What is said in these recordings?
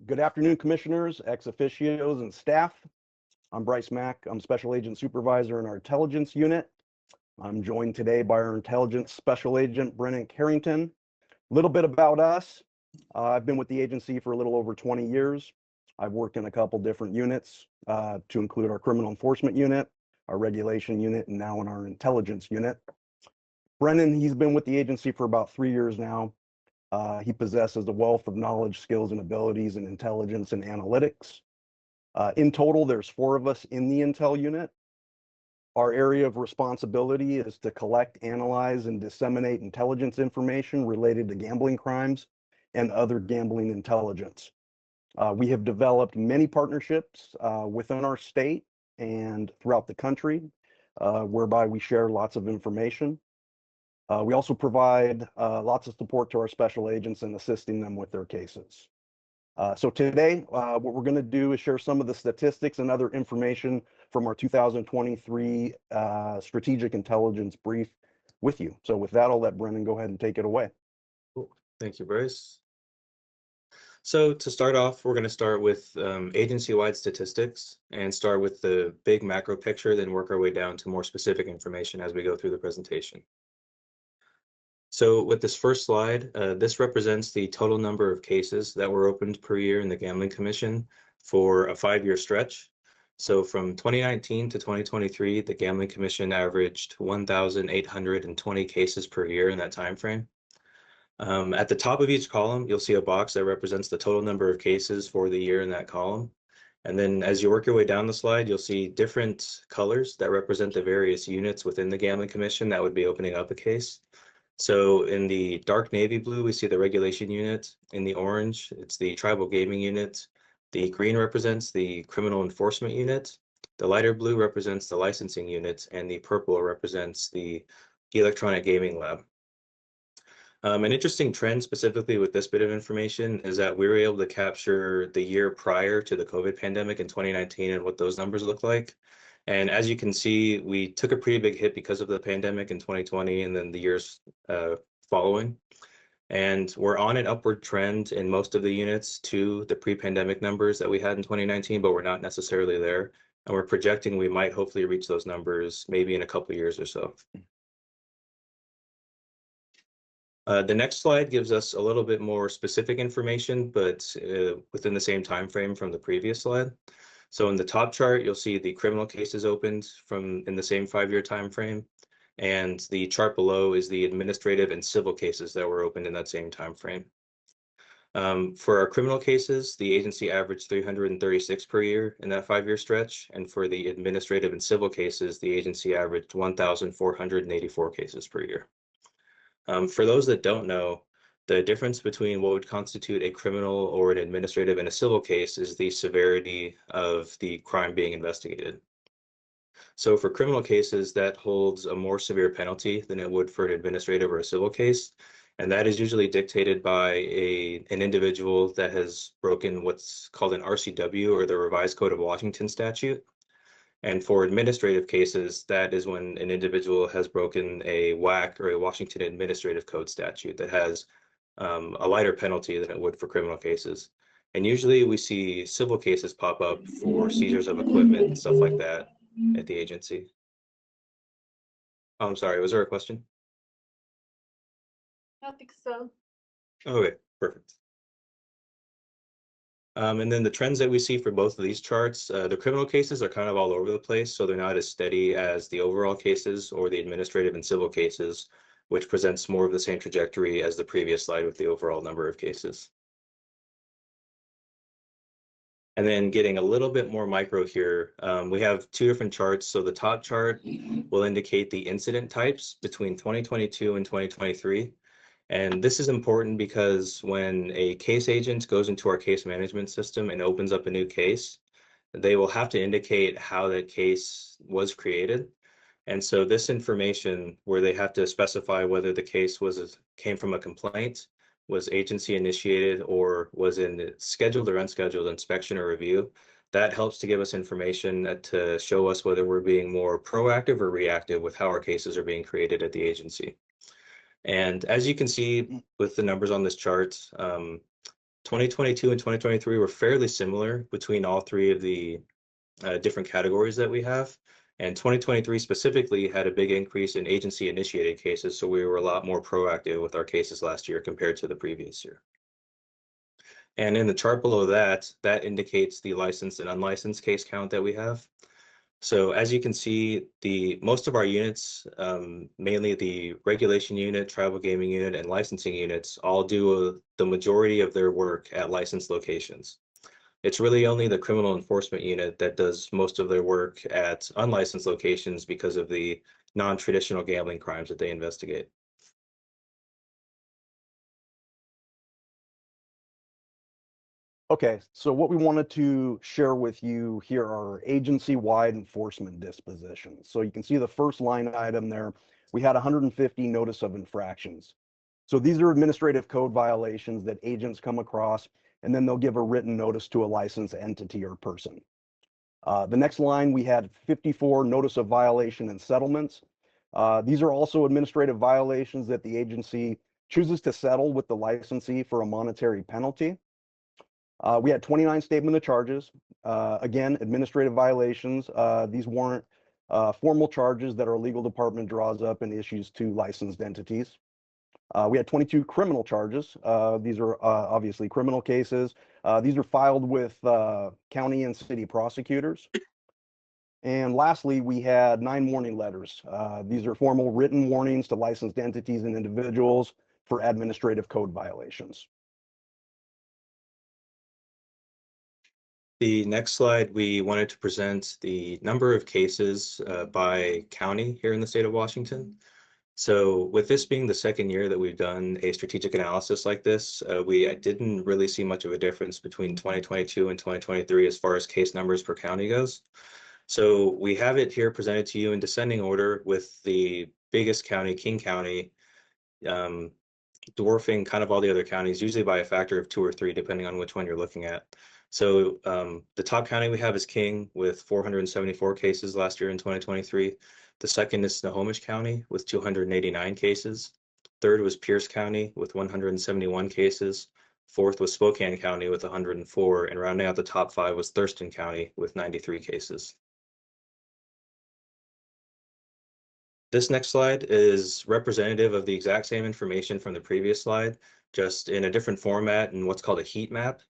Good afternoon, commissioners, ex officios, and staff. I'm Bryce Mack. I'm Special Agent Supervisor in our Intelligence Unit. I'm joined today by our Intelligence Special Agent, Brennan Carrington. A little bit about us. I've been with the agency for a little over 20 years. I've worked in a couple different units to include our Criminal Enforcement Unit, our Regulation Unit, and now in our Intelligence Unit. Brennan, he's been with the agency for about 3 years now. He possesses a wealth of knowledge, skills, and abilities in intelligence and analytics. In total, there's 4 of us in the Intel unit. Our area of responsibility is to collect, analyze, and disseminate intelligence information related to gambling crimes and other gambling intelligence. We have developed many partnerships within our state and throughout the country, whereby we share lots of information. We also provide lots of support to our special agents in assisting them with their cases. So today, what we're going to do is share some of the statistics and other information from our 2023 Strategic Intelligence Brief with you. So with that, I'll let Brennan go ahead and take it away. Cool. Thank you, Bryce. So to start off, we're going to start with agency-wide statistics and start with the big macro picture, then work our way down to more specific information as we go through the presentation. So with this first slide, this represents the total number of cases that were opened per year in the Gambling Commission for a 5-year stretch. So from 2019 to 2023, the Gambling Commission averaged 1,820 cases per year in that time frame. At the top of each column, you'll see a box that represents the total number of cases for the year in that column. And then as you work your way down the slide, you'll see different colors that represent the various units within the Gambling Commission that would be opening up a case. So in the dark navy blue, we see the regulation unit. In the orange, it's the tribal gaming unit. The green represents the criminal enforcement unit. The lighter blue represents the licensing unit, and the purple represents the electronic gaming lab. An interesting trend specifically with this bit of information is that we were able to capture the year prior to the COVID pandemic in 2019 and what those numbers look like. And as you can see, we took a pretty big hit because of the pandemic in 2020 and then the years following. And we're on an upward trend in most of the units to the pre-pandemic numbers that we had in 2019, but we're not necessarily there. And we're projecting we might hopefully reach those numbers maybe in a couple of years or so. The next slide gives us a little bit more specific information, but within the same time frame from the previous slide. So in the top chart, you'll see the criminal cases opened in the same 5-year time frame, and the chart below is the administrative and civil cases that were opened in that same time frame. For our criminal cases, the agency averaged 336 per year in that 5-year stretch, and for the administrative and civil cases, the agency averaged 1,484 cases per year. For those that don't know, the difference between what would constitute a criminal or an administrative and a civil case is the severity of the crime being investigated. So for criminal cases, that holds a more severe penalty than it would for an administrative or a civil case. And that is usually dictated by an individual that has broken what's called an RCW, or the Revised Code of Washington statute. And for administrative cases, that is when an individual has broken a WAC, or a Washington Administrative Code statute, that has a lighter penalty than it would for criminal cases. And usually we see civil cases pop up for seizures of equipment and stuff like that at the agency. Oh, I'm sorry, was there a question? I don't think so. Okay, perfect. And then the trends that we see for both of these charts, the criminal cases are kind of all over the place, so they're not as steady as the overall cases or the administrative and civil cases, which presents more of the same trajectory as the previous slide with the overall number of cases. And then getting a little bit more micro here, we have 2 different charts. So the top chart will indicate the incident types between 2022 and 2023. And this is important because when a case agent goes into our case management system and opens up a new case, they will have to indicate how that case was created. And so this information, where they have to specify whether the case came from a complaint, was agency initiated, or was in scheduled or unscheduled inspection or review, that helps to give us information to show us whether we're being more proactive or reactive with how our cases are being created at the agency. And as you can see with the numbers on this chart, 2022 and 2023 were fairly similar between all three of the different categories that we have. And 2023 specifically had a big increase in agency initiated cases, so we were a lot more proactive with our cases last year compared to the previous year. And in the chart below that, that indicates the licensed and unlicensed case count that we have. So as you can see, most of our units, mainly the regulation unit, tribal gaming unit, and licensing units, all do the majority of their work at licensed locations. It's really only the criminal enforcement unit that does most of their work at unlicensed locations because of the non-traditional gambling crimes that they investigate. Okay, so what we wanted to share with you here are agency-wide enforcement dispositions. So you can see the first line item there. We had 150 notice of infractions. So these are administrative code violations that agents come across, and then they'll give a written notice to a licensed entity or person. The next line, we had 54 notice of violation and settlements. These are also administrative violations that the agency chooses to settle with the licensee for a monetary penalty. We had 29 statement of charges. Again, administrative violations. These weren't formal charges that our legal department draws up and issues to licensed entities. We had 22 criminal charges. These are obviously criminal cases. These are filed with county and city prosecutors. And lastly, we had 9 warning letters. These are formal written warnings to licensed entities and individuals for administrative code violations. The next slide, we wanted to present the number of cases by county here in the state of Washington. So with this being the second year that we've done a strategic analysis like this, we didn't really see much of a difference between 2022 and 2023 as far as case numbers per county goes. So we have it here presented to you in descending order with the biggest county, King County, dwarfing kind of all the other counties, usually by a factor of 2 or 3, depending on which one you're looking at. So the top county we have is King with 474 cases last year in 2023. The second is Snohomish County with 289 cases. Third was Pierce County with 171 cases. Fourth was Spokane County with 104, and rounding out the top 5 was Thurston County with 93 cases. This next slide is representative of the exact same information from the previous slide, just in a different format and what's called a heat map.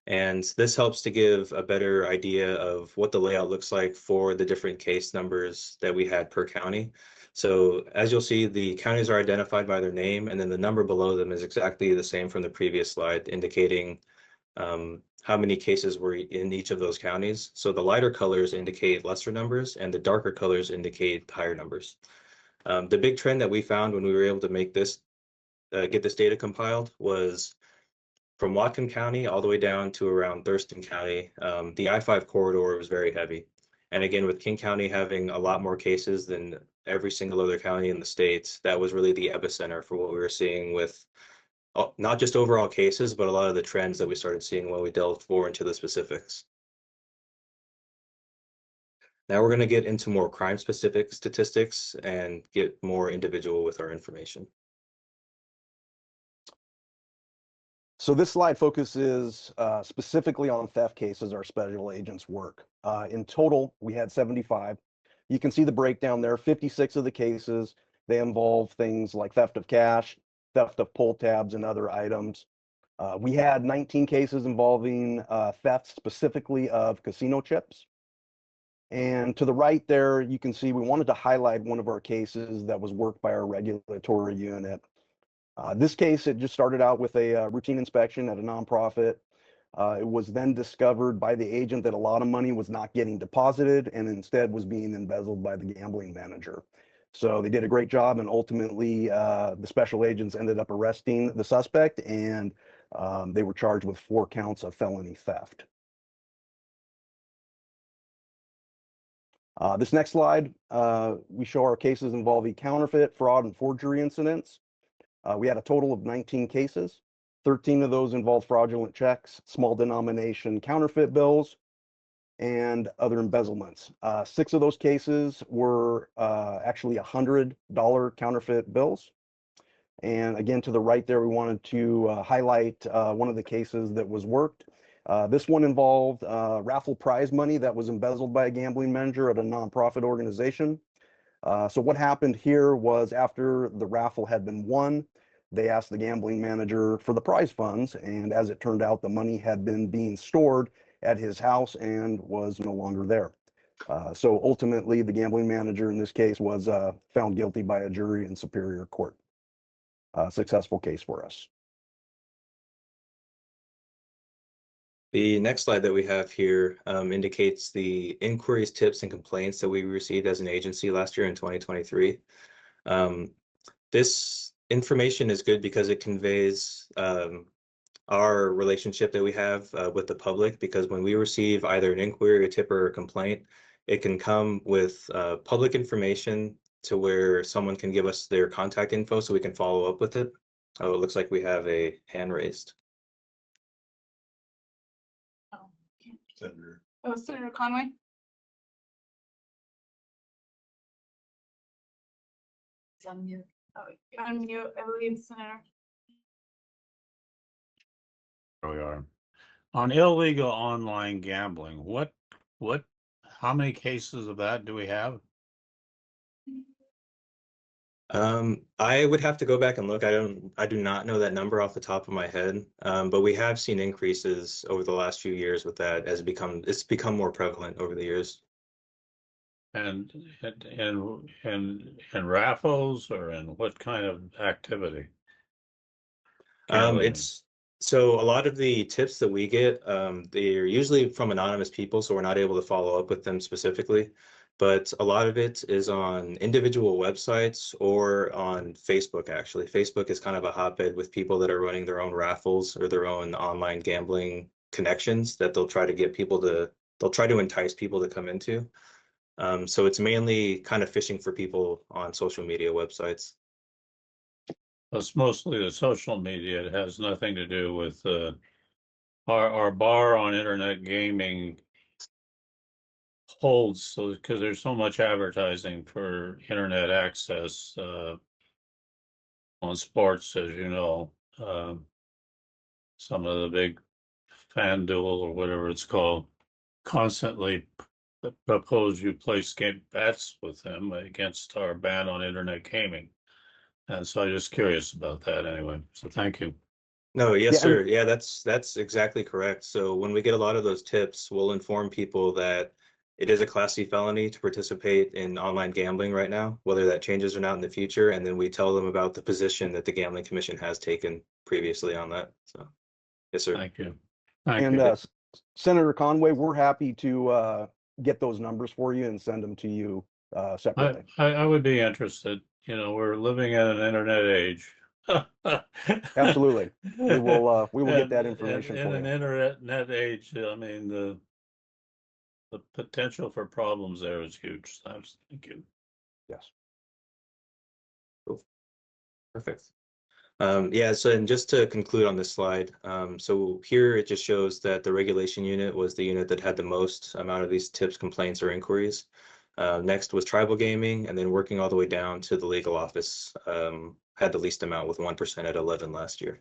And this helps to give a better idea of what the layout looks like for the different case numbers that we had per county. So as you'll see, the counties are identified by their name, and then the number below them is exactly the same from the previous slide, indicating how many cases were in each of those counties. So the lighter colors indicate lesser numbers, and the darker colors indicate higher numbers. The big trend that we found when we were able to make this, get this data compiled was from Whatcom County all the way down to around Thurston County, the I-5 corridor was very heavy. And again, with King County having a lot more cases than every single other county in the state, that was really the epicenter for what we were seeing with not just overall cases, but a lot of the trends that we started seeing when we delved more into the specifics. Now we're going to get into more crime-specific statistics and get more individual with our information. So this slide focuses specifically on theft cases our special agents work. In total, we had 75. You can see the breakdown there. 56 of the cases, they involve things like theft of cash, theft of pull tabs, and other items. We had 19 cases involving theft specifically of casino chips. And to the right there, you can see we wanted to highlight one of our cases that was worked by our regulatory unit. This case, it just started out with a routine inspection at a nonprofit. It was then discovered by the agent that a lot of money was not getting deposited and instead was being embezzled by the gambling manager. So they did a great job, and ultimately the special agents ended up arresting the suspect, and they were charged with 4 counts of felony theft. This next slide, we show our cases involving counterfeit, fraud, and forgery incidents. We had a total of 19 cases. 13 of those involved fraudulent checks, small denomination counterfeit bills, and other embezzlements. 6 of those cases were actually $100 counterfeit bills. And again, to the right there, we wanted to highlight one of the cases that was worked. This one involved raffle prize money that was embezzled by a gambling manager at a nonprofit organization. So what happened here was after the raffle had been won, they asked the gambling manager for the prize funds. And as it turned out, the money had been being stored at his house and was no longer there. So ultimately, the gambling manager in this case was found guilty by a jury in Superior Court. Successful case for us. The next slide that we have here indicates the inquiries, tips, and complaints that we received as an agency last year in 2023. This information is good because it conveys our relationship that we have with the public, because when we receive either an inquiry, a tip, or a complaint, it can come with public information to where someone can give us their contact info so we can follow up with it. Oh, it looks like we have a hand raised. Senator. Oh, Senator Conway? It's on mute. Oh, you're on mute, I believe, Senator. There we are. On illegal online gambling, how many cases of that do we have? I would have to go back and look. I do not know that number off the top of my head. But we have seen increases over the last few years with that as it's become more prevalent over the years. And raffles, or in what kind of activity? Gambling. It's so a lot of the tips that we get, they're usually from anonymous people, so we're not able to follow up with them specifically. But a lot of it is on individual websites or on Facebook, actually. Facebook is kind of a hotbed with people that are running their own raffles or their own online gambling connections that they'll try to entice people to come into. So it's mainly kind of fishing for people on social media websites. It's mostly the social media. It has nothing to do with our bar on internet gaming holds, so because there's so much advertising for internet access on sports, as you know. Some of the big FanDuel or whatever it's called constantly propose you place game bets with them against our ban on internet gaming. And so I'm just curious about that anyway. So thank you. No, yes, Yeah, sir. Yeah, that's exactly correct. So when we get a lot of those tips, we'll inform people that it is a Class C felony to participate in online gambling right now, whether that changes or not in the future. And then we tell them about the position that the Gambling Commission has taken previously on that. So, yes, sir. Thank you. Thank And you. Senator Conway, we're happy to get those numbers for you and send them to you separately. I would be interested. You know, we're living in an internet age. Absolutely. We will get that information in for an you. internet age. I mean, the potential for problems there is huge. Thank you. Yes. Cool. Perfect. Yeah, so and just to conclude on this slide, so here it just shows that the regulation unit was the unit that had the most amount of these tips, complaints, or inquiries. Next was tribal gaming, and then working all the way down to the legal office had the least amount with 1% at 11 last year.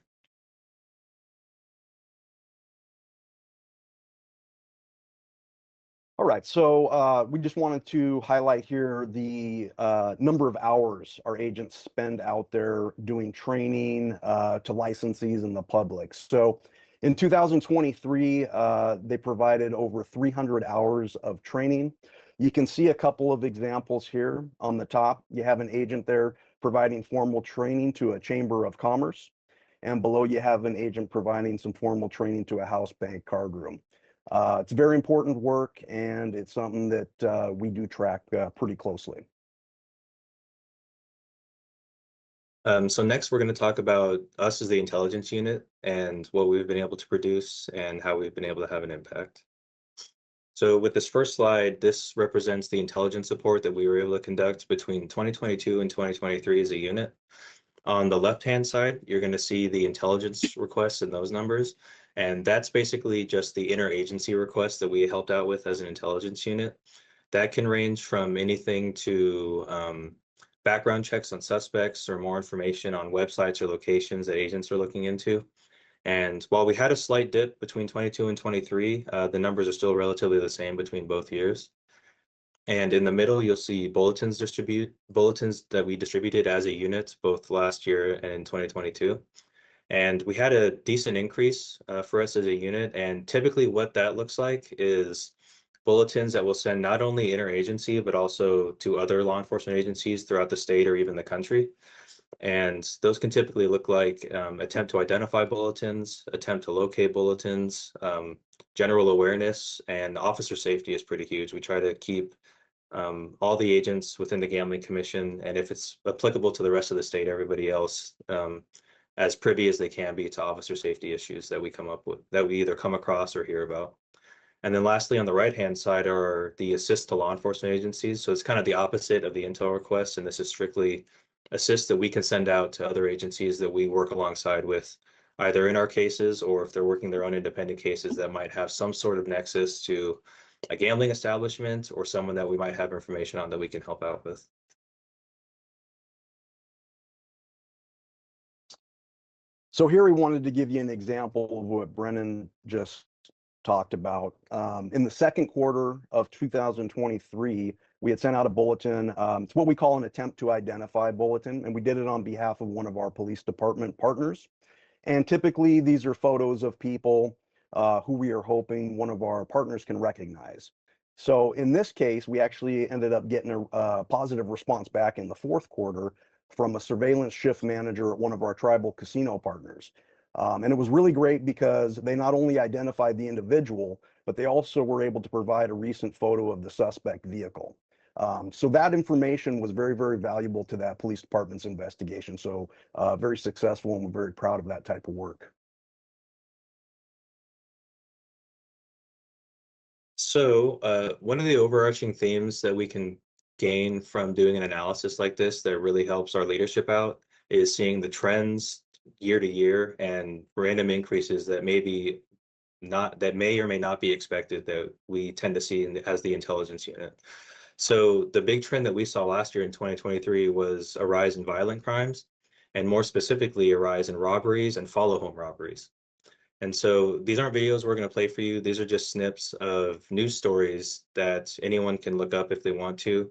All right, so we just wanted to highlight here the number of hours our agents spend out there doing training to licensees and the public. So in 2023, they provided over 300 hours of training. You can see a couple of examples here on the top. You have an agent there providing formal training to a chamber of commerce, and below you have an agent providing some formal training to a house bank card room. It's very important work, and it's something that we do track pretty closely. So next we're going to talk about us as the intelligence unit and what we've been able to produce and how we've been able to have an impact. So with this first slide, this represents the intelligence support that we were able to conduct between 2022 and 2023 as a unit. On the left-hand side, you're going to see the intelligence requests and those numbers. And that's basically just the interagency requests that we helped out with as an intelligence unit. That can range from anything to background checks on suspects or more information on websites or locations that agents are looking into. And while we had a slight dip between 22 and 23, the numbers are still relatively the same between both years. And in the middle, you'll see bulletins that we distributed as a unit, both last year and in 2022. And we had a decent increase for us as a unit. And typically what that looks like is bulletins that will send not only interagency, but also to other law enforcement agencies throughout the state or even the country. And those can typically look like attempt to identify bulletins, attempt to locate bulletins, general awareness, and officer safety is pretty huge. We try to keep all the agents within the Gambling Commission, and if it's applicable to the rest of the state, everybody else, as privy as they can be to officer safety issues that we come up with, that we either come across or hear about. And then lastly, on the right-hand side are the assist to law enforcement agencies. So it's kind of the opposite of the intel request, and this is strictly assist that we can send out to other agencies that we work alongside with, either in our cases or if they're working their own independent cases that might have some sort of nexus to a gambling establishment or someone that we might have information on that we can help out with. So here we wanted to give you an example of what Brennan just talked about. In the second quarter of 2023, we had sent out a bulletin. It's what we call an attempt to identify bulletin, and we did it on behalf of one of our police department partners. And typically these are photos of people who we are hoping one of our partners can recognize. So in this case, we actually ended up getting a positive response back in the fourth quarter from a surveillance shift manager at one of our tribal casino partners. And it was really great because they not only identified the individual, but they also were able to provide a recent photo of the suspect vehicle. So that information was very, very valuable to that police department's investigation. So very successful, and we're very proud of that type of work. So one of the overarching themes that we can gain from doing an analysis like this that really helps our leadership out is seeing the trends year to year and random increases that may or may not be expected that we tend to see as the intelligence unit. So the big trend that we saw last year in 2023 was a rise in violent crimes, and more specifically, a rise in robberies and follow home robberies. And so these aren't videos we're going to play for you. These are just snips of news stories that anyone can look up if they want to,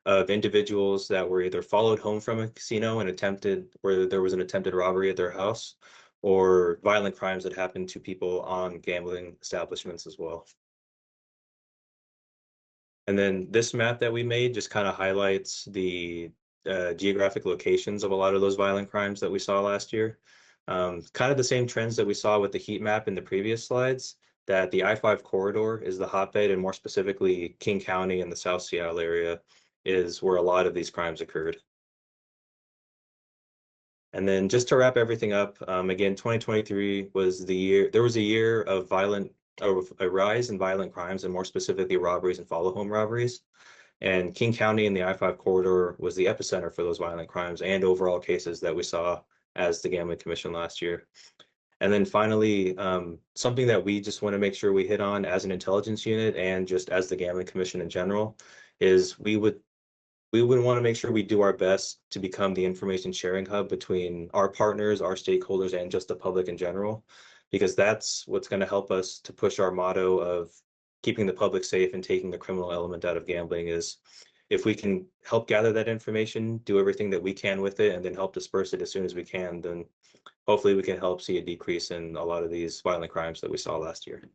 of individuals that were either followed home from a casino and where there was an attempted robbery at their house, or violent crimes that happened to people on gambling establishments as well. And then this map that we made just kind of highlights the geographic locations of a lot of those violent crimes that we saw last year. Kind of the same trends that we saw with the heat map in the previous slides, that the I-5 corridor is the hotbed, and more specifically, King County and the South Seattle area is where a lot of these crimes occurred. And then just to wrap everything up, again, 2023 was the year, there was a year of a rise in violent crimes, and more specifically robberies and follow home robberies. And King County and the I-5 corridor was the epicenter for those violent crimes and overall cases that we saw as the Gambling Commission last year. And then finally, something that we just want to make sure we hit on as an intelligence unit and just as the Gambling Commission in general is we would want to make sure we do our best to become the information sharing hub between our partners, our stakeholders, and just the public in general, because that's what's going to help us to push our motto of keeping the public safe and taking the criminal element out of gambling. Is if we can help gather that information, do everything that we can with it, and then help disperse it as soon as we can, then hopefully we can help see a decrease in a lot of these violent crimes that we saw last year.